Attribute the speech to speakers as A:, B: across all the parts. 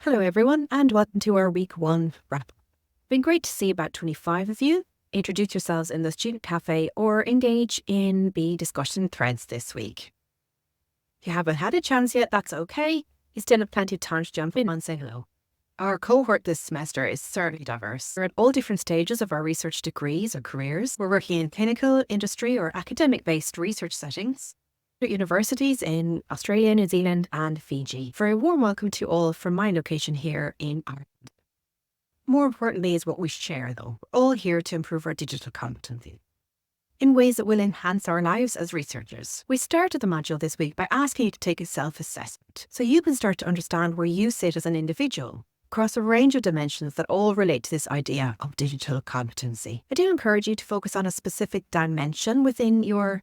A: Hello everyone and welcome to our week 1 wrap. Been great to see about 25 of you. Introduce yourselves in the student cafe or engage in the discussion threads this week. If you haven't had a chance yet, that's okay. You still have plenty of time to jump in and say hello. Our cohort this semester is certainly diverse. We're at all different stages of our research degrees or careers. We're working in clinical, industry or academic-based research settings at universities in Australia, New Zealand and Fiji. For a warm welcome to all from my location here in Ireland. More importantly is what we share though. We're all here to improve our digital competency in ways that will enhance our lives as researchers. We started the module this week by asking you to take a self-assessment so you can start to understand where you sit as an individual across a range of dimensions that all relate to this idea of digital competency. I do encourage you to focus on a specific dimension within your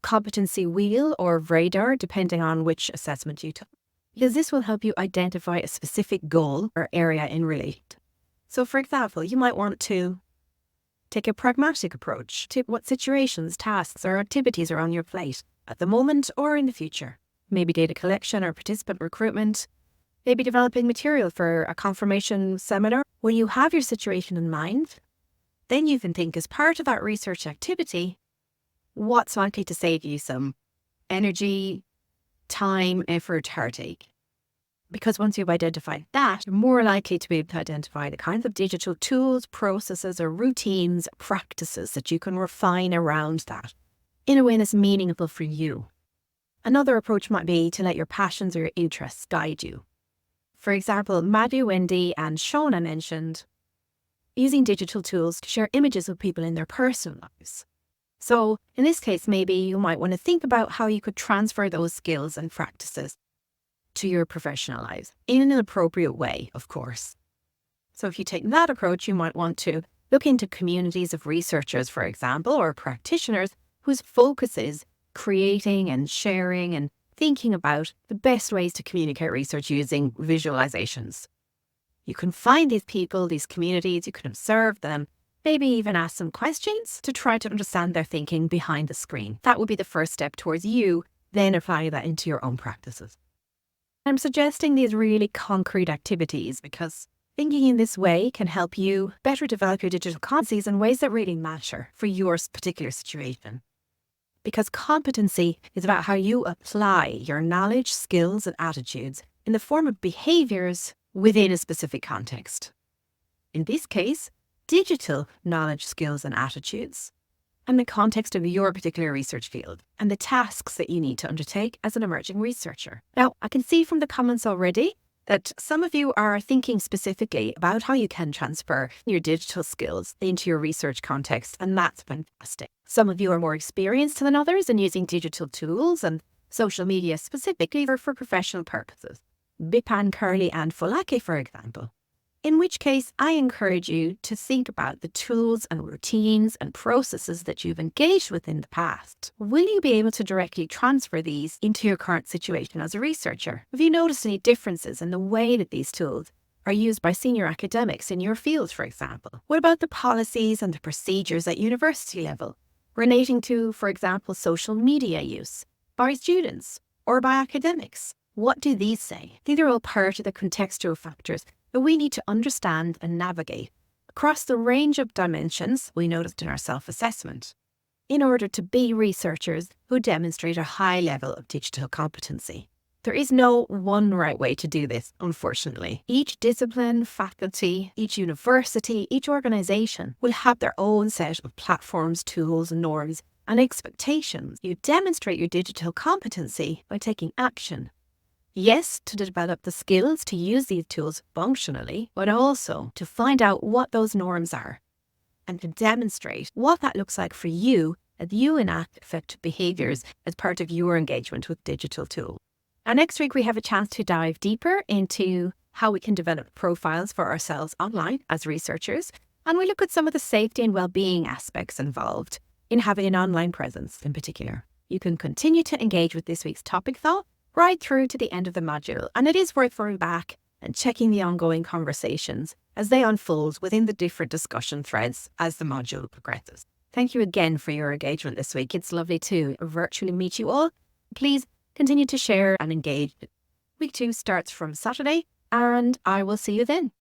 A: competency wheel or radar, depending on which assessment you took, because this will help you identify a specific goal or area in relation. So for example, you might want to take a pragmatic approach to what situations, tasks or activities are on your plate at the moment or in the future. Maybe data collection or participant recruitment, maybe developing material for a confirmation seminar. When you have your situation in mind, then you can think as part of that research activity, what's likely to save you some energy, time, effort, heartache. Because once you've identified that, you're more likely to be able to identify the kinds of digital tools, processes, or routines, practices that you can refine around that in a way that's meaningful for you. Another approach might be to let your passions or your interests guide you. For example, Madhu, Wendy, and Shauna mentioned using digital tools to share images with people in their personal lives. So in this case, maybe you might want to think about how you could transfer those skills and practices to your professional lives in an appropriate way, of course. So if you take that approach, you might want to look into communities of researchers, for example, or practitioners whose focus is creating and sharing and thinking about the best ways to communicate research using visualizations. You can find these people, these communities, you can observe them, maybe even ask some questions to try to understand their thinking behind the screen. That would be the first step towards you then applying that into your own practices. I'm suggesting these really concrete activities because thinking in this way can help you better develop your digital competencies in ways that really matter for your particular situation. Because competency is about how you apply your knowledge, skills, and attitudes in the form of behaviors within a specific context. In this case, digital knowledge, skills, and attitudes in the context of your particular research field and the tasks that you need to undertake as an emerging researcher. Now, I can see from the comments already that some of you are thinking specifically about how you can transfer your digital skills into your research context, and that's fantastic. Some of you are more experienced than others in using digital tools and social media specifically for professional purposes. Bipan, Curley, and Folake, for example. In which case, I encourage you to think about the tools and routines and processes that you've engaged with in the past. Will you be able to directly transfer these into your current situation as a researcher? Have you noticed any differences in the way that these tools are used by senior academics in your field, for example? What about the policies and the procedures at university level relating to, for example, social media use by students or by academics? What do these say? These are all part of the contextual factors that we need to understand and navigate across the range of dimensions we noticed in our self-assessment in order to be researchers who demonstrate a high level of digital competency. There is no one right way to do this, unfortunately. Each discipline, faculty, each university, each organisation will have their own set of platforms, tools, norms, and expectations. You demonstrate your digital competency by taking action. Yes, to develop the skills to use these tools functionally, but also to find out what those norms are and to demonstrate what that looks like for you as you enact effective behaviours as part of your engagement with digital tools. And next week, we have a chance to dive deeper into how we can develop profiles for ourselves online as researchers. And we look at some of the safety and well-being aspects involved in having an online presence in particular. You can continue to engage with this week's topic though, right through to the end of the module, and it is worth going back and checking the ongoing conversations as they unfold within the different discussion threads as the module progresses. Thank you again for your engagement this week. It's lovely to virtually meet you all. Please continue to share and engage. Week 2 starts from Saturday, and I will see you then.